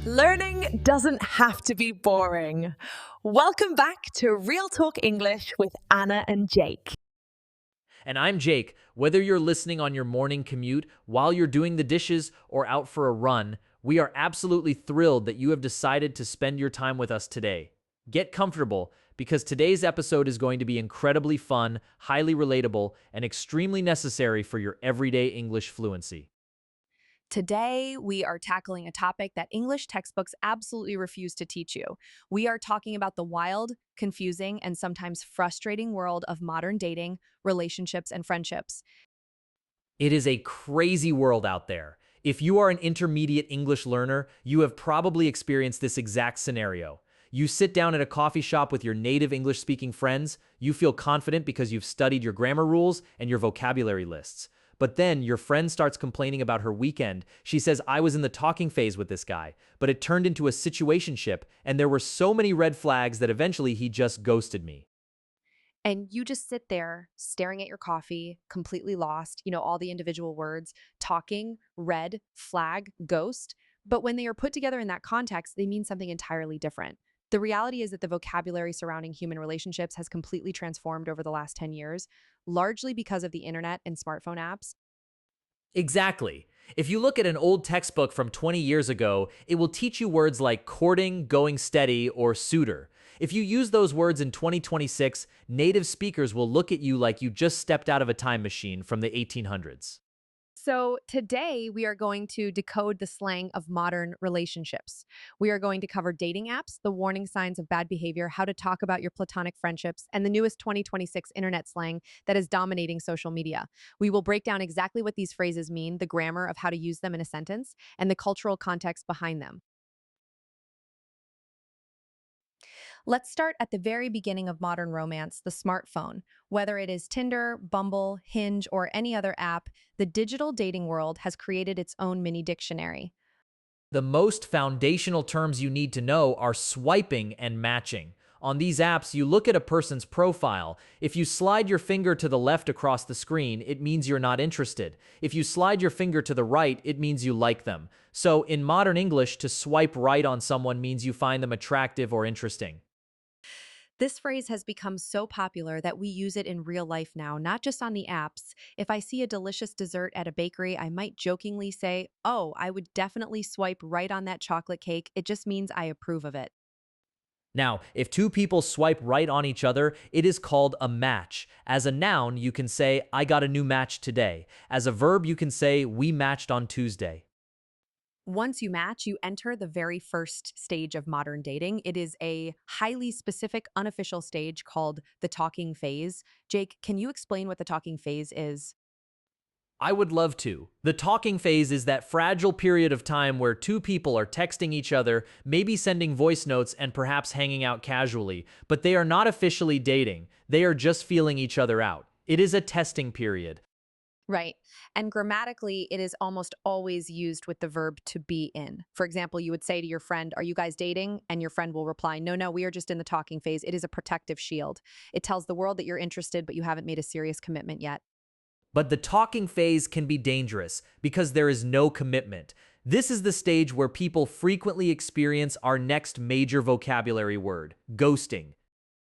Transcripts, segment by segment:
Learning doesn't have to be boring. Welcome back to Real Talk English with Anna and Jake. And I'm Jake. Whether you're listening on your morning commute, while you're doing the dishes, or out for a run, we are absolutely thrilled that you have decided to spend your time with us today. Get comfortable, because today's episode is going to be incredibly fun, highly relatable, and extremely necessary for your everyday English fluency. Today, we are tackling a topic that English textbooks absolutely refuse to teach you. We are talking about the wild, confusing, and sometimes frustrating world of modern dating, relationships, and friendships. It is a crazy world out there. If you are an intermediate English learner, you have probably experienced this exact scenario. You sit down at a coffee shop with your native English-speaking friends, you feel confident because you've studied your grammar rules and your vocabulary lists. But then your friend starts complaining about her weekend. She says, I was in the talking phase with this guy, but it turned into a situationship, and there were so many red flags that eventually he just ghosted me. And you just sit there staring at your coffee, completely lost, all the individual words, talking, red, flag, ghost. But when they are put together in that context, they mean something entirely different. The reality is that the vocabulary surrounding human relationships has completely transformed over the last 10 years, largely because of the internet and smartphone apps. Exactly. If you look at an old textbook from 20 years ago, it will teach you words like courting, going steady, or suitor. If you use those words in 2026, native speakers will look at you like you just stepped out of a time machine from the 1800s. So, today we are going to decode the slang of modern relationships. We are going to cover dating apps, the warning signs of bad behavior, how to talk about your platonic friendships, and the newest 2026 internet slang that is dominating social media. We will break down exactly what these phrases mean, the grammar of how to use them in a sentence, and the cultural context behind them. Let's start at the very beginning of modern romance, the smartphone. Whether it is Tinder, Bumble, Hinge, or any other app, the digital dating world has created its own mini dictionary. The most foundational terms you need to know are swiping and matching. On these apps, you look at a person's profile. If you slide your finger to the left across the screen, it means you're not interested. If you slide your finger to the right, it means you like them. So, in modern English, to swipe right on someone means you find them attractive or interesting. This phrase has become so popular that we use it in real life now, not just on the apps. If I see a delicious dessert at a bakery, I might jokingly say, "Oh, I would definitely swipe right on that chocolate cake. It just means I approve of it." Now, if two people swipe right on each other, it is called a match. As a noun, you can say, I got a new match today. As a verb, you can say, we matched on Tuesday. Once you match, you enter the very first stage of modern dating. It is a highly specific, unofficial stage called the talking phase. Jake, can you explain what the talking phase is? I would love to. The talking phase is that fragile period of time where two people are texting each other, maybe sending voice notes, and perhaps hanging out casually, but they are not officially dating. They are just feeling each other out. It is a testing period. Right. And grammatically, it is almost always used with the verb to be in. For example, you would say to your friend, "Are you guys dating?" And your friend will reply, "No, no, we are just in the talking phase." It is a protective shield. It tells the world that you're interested, but you haven't made a serious commitment yet. But the talking phase can be dangerous because there is no commitment. This is the stage where people frequently experience our next major vocabulary word, ghosting.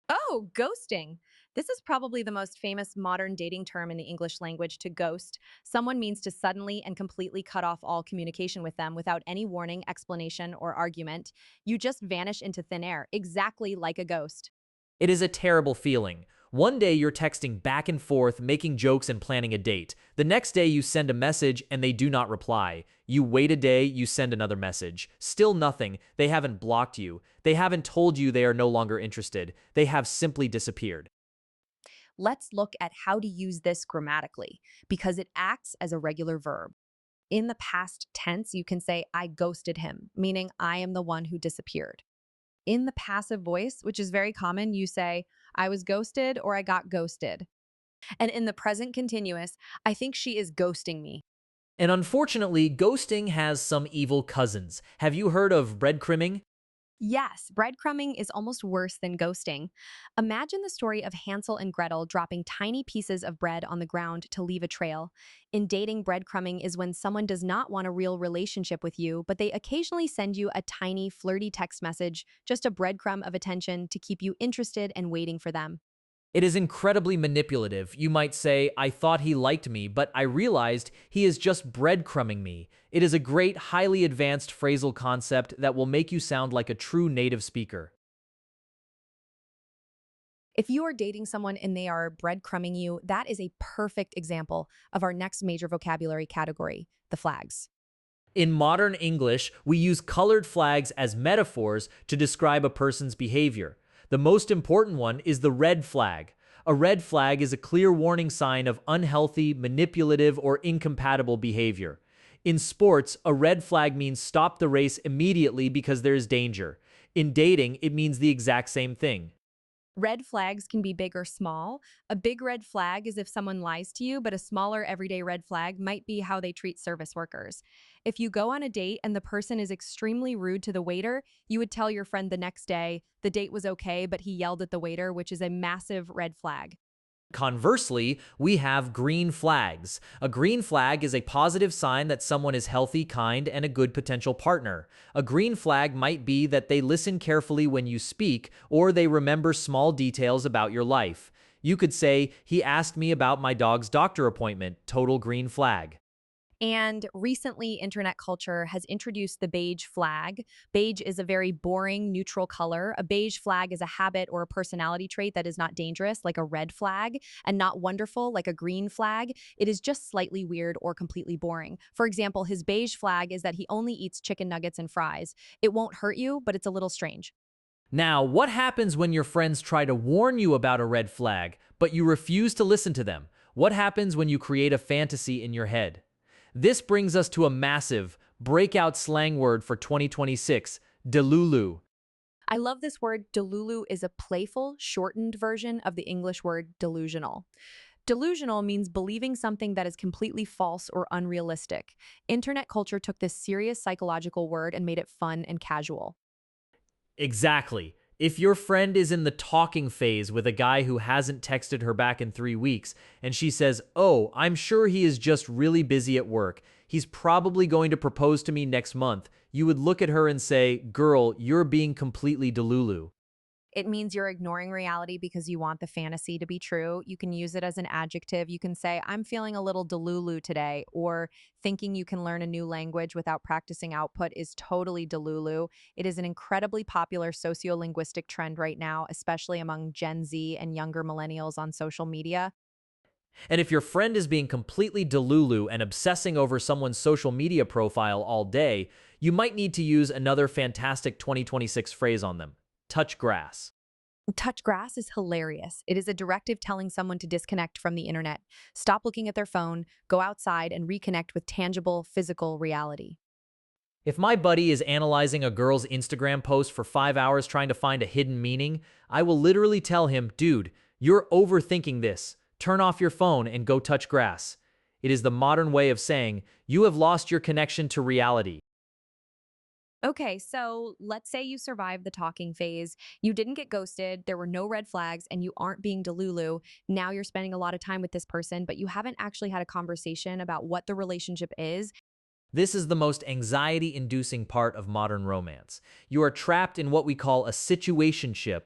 Oh, ghosting. This is probably the most famous modern dating term in the English language. To ghost, someone means to suddenly and completely cut off all communication with them without any warning, explanation, or argument. You just vanish into thin air, exactly like a ghost. It is a terrible feeling. One day you're texting back and forth, making jokes and planning a date. The next day you send a message and they do not reply. You wait a day, you send another message. Still nothing. They haven't blocked you. They haven't told you they are no longer interested. They have simply disappeared. Let's look at how to use this grammatically because it acts as a regular verb. In the past tense, you can say, "I ghosted him," meaning I am the one who disappeared. In the passive voice, which is very common, you say, "I was ghosted" or "I got ghosted." And in the present continuous, "I think she is ghosting me." And unfortunately, ghosting has some evil cousins. Have you heard of breadcrumbing? Yes, breadcrumbing is almost worse than ghosting. Imagine the story of Hansel and Gretel dropping tiny pieces of bread on the ground to leave a trail. In dating, breadcrumbing is when someone does not want a real relationship with you, but they occasionally send you a tiny, flirty text message, just a breadcrumb of attention to keep you interested and waiting for them. It is incredibly manipulative. You might say, I thought he liked me, but I realized he is just breadcrumbing me. It is a great, highly advanced phrasal concept that will make you sound like a true native speaker. If you are dating someone and they are breadcrumbing you, that is a perfect example of our next major vocabulary category, the flags. In modern English, we use colored flags as metaphors to describe a person's behavior. The most important one is the red flag. A red flag is a clear warning sign of unhealthy, manipulative, or incompatible behavior. In sports, a red flag means stop the race immediately because there is danger. In dating, it means the exact same thing. Red flags can be big or small. A big red flag is if someone lies to you, but a smaller everyday red flag might be how they treat service workers. If you go on a date and the person is extremely rude to the waiter, you would tell your friend the next day the date was okay, but he yelled at the waiter, which is a massive red flag. Conversely, we have green flags. A green flag is a positive sign that someone is healthy, kind, and a good potential partner. A green flag might be that they listen carefully when you speak, or they remember small details about your life. You could say, he asked me about my dog's doctor appointment, total green flag. And recently, internet culture has introduced the beige flag. Beige is a very boring, neutral color. A beige flag is a habit or a personality trait that is not dangerous, like a red flag, and not wonderful, like a green flag. It is just slightly weird or completely boring. For example, his beige flag is that he only eats chicken nuggets and fries. It won't hurt you, but it's a little strange. Now, what happens when your friends try to warn you about a red flag, but you refuse to listen to them? What happens when you create a fantasy in your head? This brings us to a massive breakout slang word for 2026, Delulu. I love this word. Delulu is a playful, shortened version of the English word delusional. Delusional means believing something that is completely false or unrealistic. Internet culture took this serious psychological word and made it fun and casual. Exactly. If your friend is in the talking phase with a guy who hasn't texted her back in 3 weeks, and she says, oh, I'm sure he is just really busy at work. He's probably going to propose to me next month. You would look at her and say, girl, you're being completely delulu. It means you're ignoring reality because you want the fantasy to be true. You can use it as an adjective. You can say, I'm feeling a little delulu today, or thinking you can learn a new language without practicing output is totally delulu. It is an incredibly popular sociolinguistic trend right now, especially among Gen Z and younger millennials on social media. And if your friend is being completely delulu and obsessing over someone's social media profile all day, you might need to use another fantastic 2026 phrase on them: touch grass. Touch grass is hilarious. It is a directive telling someone to disconnect from the internet, stop looking at their phone, go outside, and reconnect with tangible, physical reality. If my buddy is analyzing a girl's Instagram post for 5 hours trying to find a hidden meaning, I will literally tell him, dude, you're overthinking this. Turn off your phone and go touch grass. It is the modern way of saying, you have lost your connection to reality. Okay, so let's say you survived the talking phase. You didn't get ghosted, there were no red flags, and you aren't being delulu. Now you're spending a lot of time with this person, but you haven't actually had a conversation about what the relationship is. This is the most anxiety-inducing part of modern romance. You are trapped in what we call a situationship.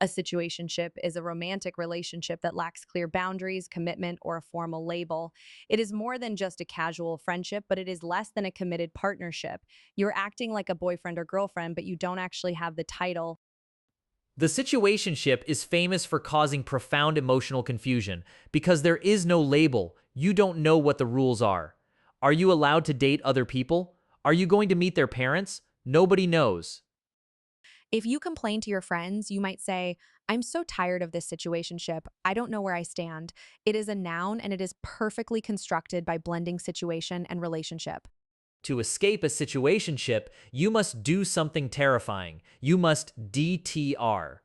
A situationship is a romantic relationship that lacks clear boundaries, commitment, or a formal label. It is more than just a casual friendship, but it is less than a committed partnership. You're acting like a boyfriend or girlfriend, but you don't actually have the title. The situationship is famous for causing profound emotional confusion because there is no label. You don't know what the rules are. Are you allowed to date other people? Are you going to meet their parents? Nobody knows. If you complain to your friends, you might say, I'm so tired of this situationship. I don't know where I stand. It is a noun and it is perfectly constructed by blending situation and relationship. To escape a situationship, you must do something terrifying. You must DTR.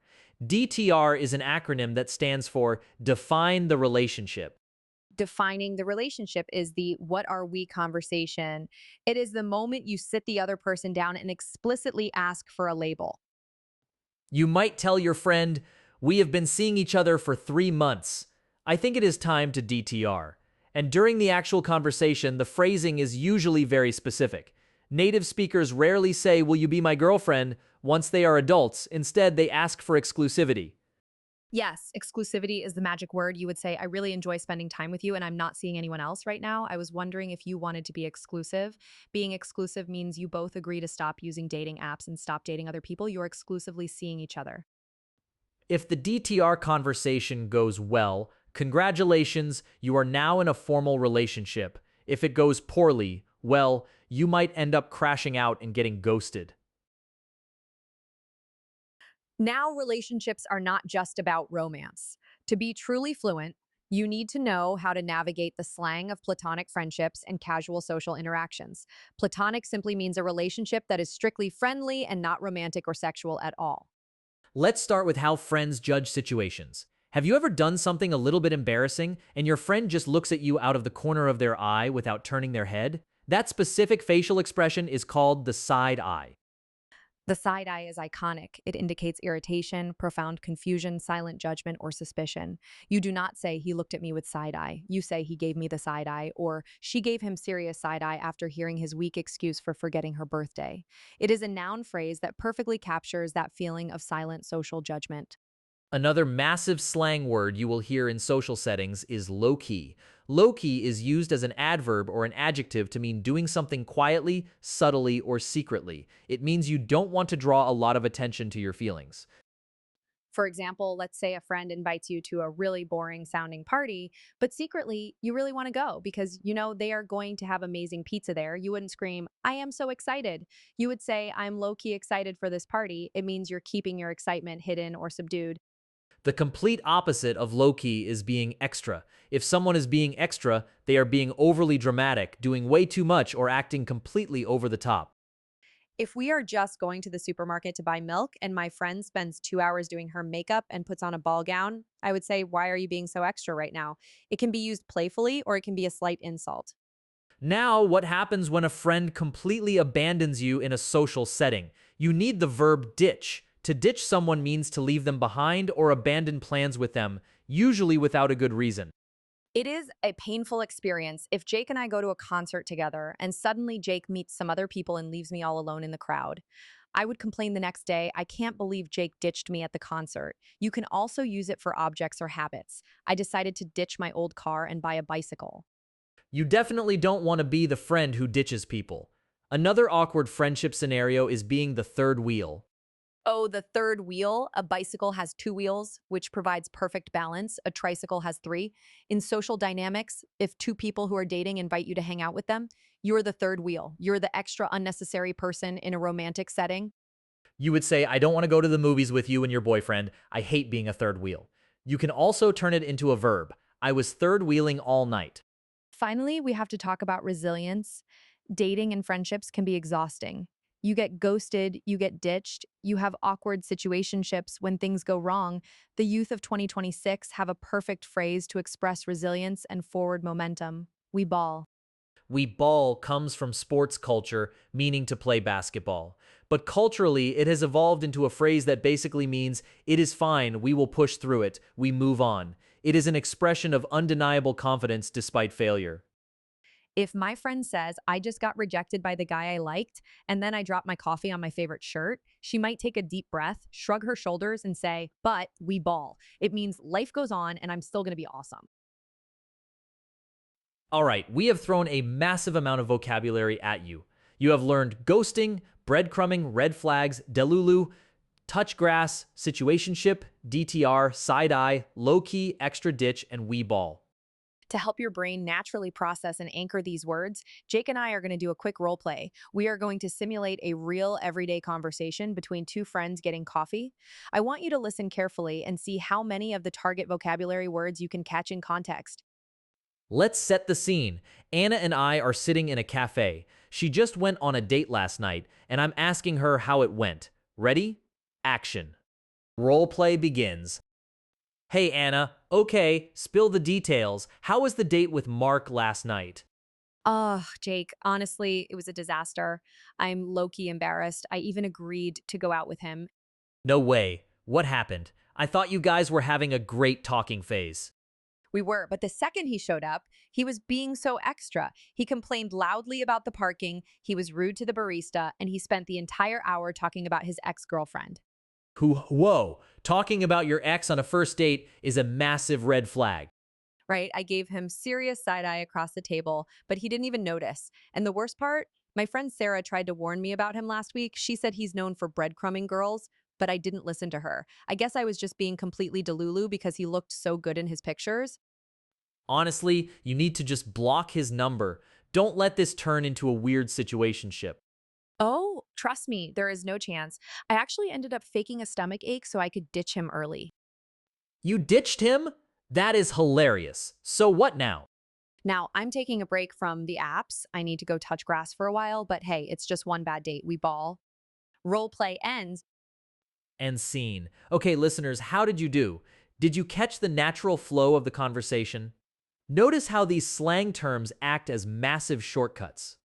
DTR is an acronym that stands for Define the Relationship. Defining the relationship is the what are we conversation. It is the moment you sit the other person down and explicitly ask for a label. You might tell your friend, "We have been seeing each other for 3 months. I think it is time to DTR." And during the actual conversation, the phrasing is usually very specific. Native speakers rarely say, "Will you be my girlfriend?" once they are adults. Instead, they ask for exclusivity. Yes, exclusivity is the magic word. You would say, I really enjoy spending time with you and I'm not seeing anyone else right now. I was wondering if you wanted to be exclusive. Being exclusive means you both agree to stop using dating apps and stop dating other people. You're exclusively seeing each other. If the DTR conversation goes well, congratulations, you are now in a formal relationship. If it goes poorly, well, you might end up crashing out and getting ghosted. Now, relationships are not just about romance. To be truly fluent, you need to know how to navigate the slang of platonic friendships and casual social interactions. Platonic simply means a relationship that is strictly friendly and not romantic or sexual at all. Let's start with how friends judge situations. Have you ever done something a little bit embarrassing and your friend just looks at you out of the corner of their eye without turning their head? That specific facial expression is called the side eye. The side eye is iconic. It indicates irritation, profound confusion, silent judgment, or suspicion. You do not say, he looked at me with side eye. You say, he gave me the side eye, or she gave him serious side eye after hearing his weak excuse for forgetting her birthday. It is a noun phrase that perfectly captures that feeling of silent social judgment. Another massive slang word you will hear in social settings is low-key. Low-key is used as an adverb or an adjective to mean doing something quietly, subtly, or secretly. It means you don't want to draw a lot of attention to your feelings. For example, let's say a friend invites you to a really boring sounding party, but secretly you really want to go because you know they are going to have amazing pizza there. You wouldn't scream, I am so excited. You would say, I'm low key excited for this party. It means you're keeping your excitement hidden or subdued. The complete opposite of low-key is being extra. If someone is being extra, they are being overly dramatic, doing way too much, or acting completely over the top. If we are just going to the supermarket to buy milk and my friend spends 2 hours doing her makeup and puts on a ball gown, I would say, why are you being so extra right now? It can be used playfully or it can be a slight insult. Now, what happens when a friend completely abandons you in a social setting? You need the verb ditch. To ditch someone means to leave them behind or abandon plans with them, usually without a good reason. It is a painful experience if Jake and I go to a concert together and suddenly Jake meets some other people and leaves me all alone in the crowd. I would complain the next day, I can't believe Jake ditched me at the concert. You can also use it for objects or habits. I decided to ditch my old car and buy a bicycle. You definitely don't want to be the friend who ditches people. Another awkward friendship scenario is being the third wheel. Oh, the third wheel. A bicycle has two wheels, which provides perfect balance. A tricycle has three. In social dynamics, if two people who are dating invite you to hang out with them, you're the third wheel. You're the extra unnecessary person in a romantic setting. You would say, "I don't want to go to the movies with you and your boyfriend. I hate being a third wheel." You can also turn it into a verb. I was third wheeling all night. Finally, we have to talk about resilience. Dating and friendships can be exhausting. You get ghosted, you get ditched, you have awkward situationships when things go wrong. The youth of 2026 have a perfect phrase to express resilience and forward momentum. We ball. We ball comes from sports culture, meaning to play basketball. But culturally, it has evolved into a phrase that basically means, it is fine, we will push through it, we move on. It is an expression of undeniable confidence despite failure. If my friend says, I just got rejected by the guy I liked, and then I drop my coffee on my favorite shirt, she might take a deep breath, shrug her shoulders, and say, but we ball. It means life goes on and I'm still going to be awesome. All right, we have thrown a massive amount of vocabulary at you. You have learned ghosting, breadcrumbing, red flags, Delulu, touch grass, situationship, DTR, side eye, low key, extra ditch, and we ball. To help your brain naturally process and anchor these words, Jake and I are going to do a quick role play. We are going to simulate a real everyday conversation between two friends getting coffee. I want you to listen carefully and see how many of the target vocabulary words you can catch in context. Let's set the scene. Anna and I are sitting in a cafe. She just went on a date last night, and I'm asking her how it went. Ready? Action. Role play begins. Hey, Anna. Okay, spill the details. How was the date with Mark last night? Oh, Jake, honestly, it was a disaster. I'm low-key embarrassed. I even agreed to go out with him. No way. What happened? I thought you guys were having a great talking phase. We were, but the second he showed up, he was being so extra. He complained loudly about the parking, he was rude to the barista, and he spent the entire hour talking about his ex-girlfriend. Whoa. Talking about your ex on a first date is a massive red flag. Right? I gave him serious side eye across the table, but he didn't even notice. And the worst part, my friend Sarah tried to warn me about him last week. She said he's known for breadcrumbing girls, but I didn't listen to her. I guess I was just being completely Delulu because he looked so good in his pictures. Honestly, you need to just block his number. Don't let this turn into a weird situationship. Oh, trust me, there is no chance. I actually ended up faking a stomach ache so I could ditch him early. You ditched him? That is hilarious. So what now? Now, I'm taking a break from the apps. I need to go touch grass for a while, but hey, it's just one bad date. We ball. Role play ends. And scene. Okay, listeners, how did you do? Did you catch the natural flow of the conversation? Notice how these slang terms act as massive shortcuts.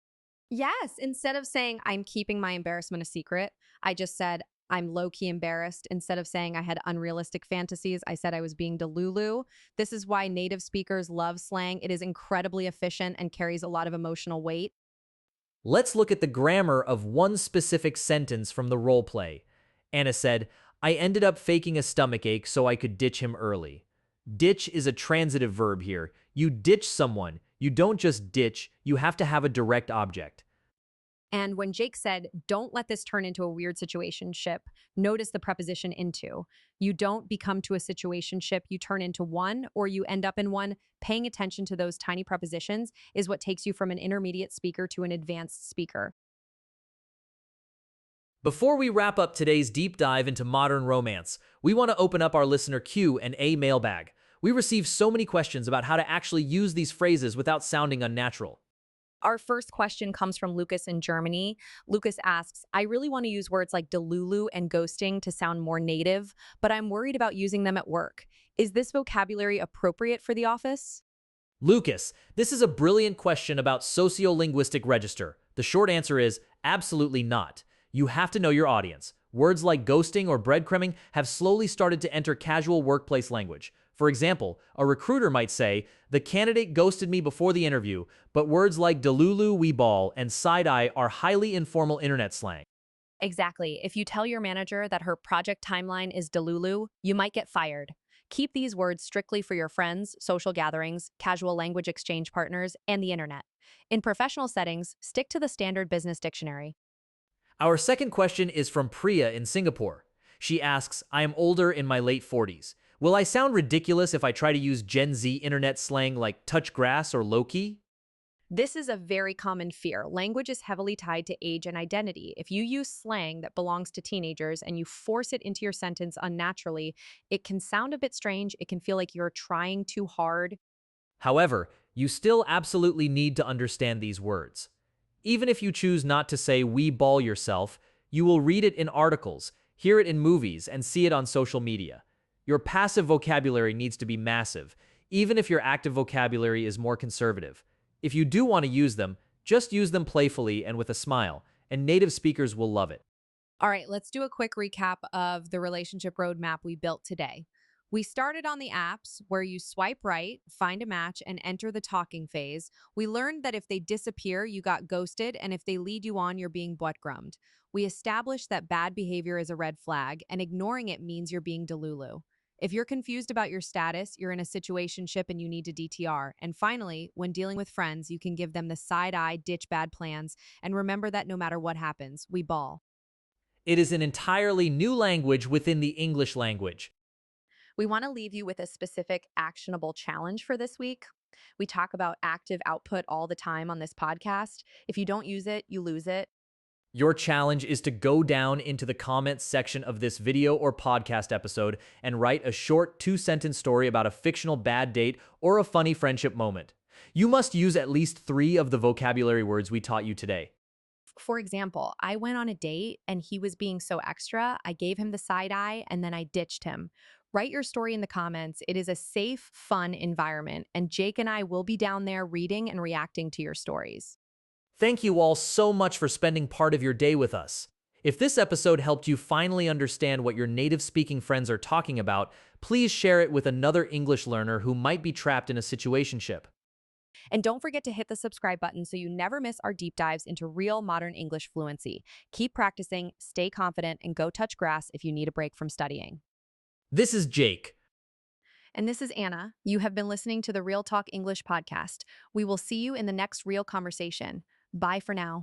Yes, instead of saying I'm keeping my embarrassment a secret, I just said I'm low key embarrassed. Instead of saying I had unrealistic fantasies, I said I was being Delulu. This is why native speakers love slang. It is incredibly efficient and carries a lot of emotional weight. Let's look at the grammar of one specific sentence from the role play. Anna said, I ended up faking a stomachache so I could ditch him early. Ditch is a transitive verb here. You ditch someone. You don't just ditch, you have to have a direct object. And when Jake said, don't let this turn into a weird situationship, notice the preposition into. You don't become to a situationship, you turn into one or you end up in one. Paying attention to those tiny prepositions is what takes you from an intermediate speaker to an advanced speaker. Before we wrap up today's deep dive into modern romance, we want to open up our listener Q&A mailbag. We received so many questions about how to actually use these phrases without sounding unnatural. Our first question comes from Lucas in Germany. Lucas asks, I really want to use words like delulu and ghosting to sound more native, but I'm worried about using them at work. Is this vocabulary appropriate for the office? Lucas, this is a brilliant question about sociolinguistic register. The short answer is absolutely not. You have to know your audience. Words like ghosting or breadcrumbing have slowly started to enter casual workplace language. For example, a recruiter might say, the candidate ghosted me before the interview, but words like delulu, we ball, and side-eye are highly informal internet slang. Exactly. If you tell your manager that her project timeline is delulu, you might get fired. Keep these words strictly for your friends, social gatherings, casual language exchange partners, and the internet. In professional settings, stick to the standard business dictionary. Our second question is from Priya in Singapore. She asks, I am older in my late 40s. Will I sound ridiculous if I try to use Gen Z internet slang like touch grass or Lowkey? This is a very common fear. Language is heavily tied to age and identity. If you use slang that belongs to teenagers and you force it into your sentence unnaturally, it can sound a bit strange. It can feel like you're trying too hard. However, you still absolutely need to understand these words. Even if you choose not to say we ball yourself, you will read it in articles, hear it in movies, and see it on social media. Your passive vocabulary needs to be massive, even if your active vocabulary is more conservative. If you do want to use them, just use them playfully and with a smile, and native speakers will love it. All right, let's do a quick recap of the relationship roadmap we built today. We started on the apps where you swipe right, find a match, and enter the talking phase. We learned that if they disappear, you got ghosted, and if they lead you on, you're being butt-grummed. We established that bad behavior is a red flag, and ignoring it means you're being delulu. If you're confused about your status, you're in a situationship and you need to DTR. And finally, when dealing with friends, you can give them the side eye, ditch bad plans, and remember that no matter what happens, we ball. It is an entirely new language within the English language. We want to leave you with a specific actionable challenge for this week. We talk about active output all the time on this podcast. If you don't use it, you lose it. Your challenge is to go down into the comments section of this video or podcast episode and write a short 2-sentence story about a fictional bad date or a funny friendship moment. You must use at least 3 of the vocabulary words we taught you today. For example, I went on a date and he was being so extra. I gave him the side eye and then I ditched him. Write your story in the comments. It is a safe, fun environment, and Jake and I will be down there reading and reacting to your stories. Thank you all so much for spending part of your day with us. If this episode helped you finally understand what your native speaking friends are talking about, please share it with another English learner who might be trapped in a situationship. And don't forget to hit the subscribe button so you never miss our deep dives into real modern English fluency. Keep practicing, stay confident, and go touch grass if you need a break from studying. This is Jake. And this is Anna. You have been listening to the Real Talk English podcast. We will see you in the next real conversation. Bye for now.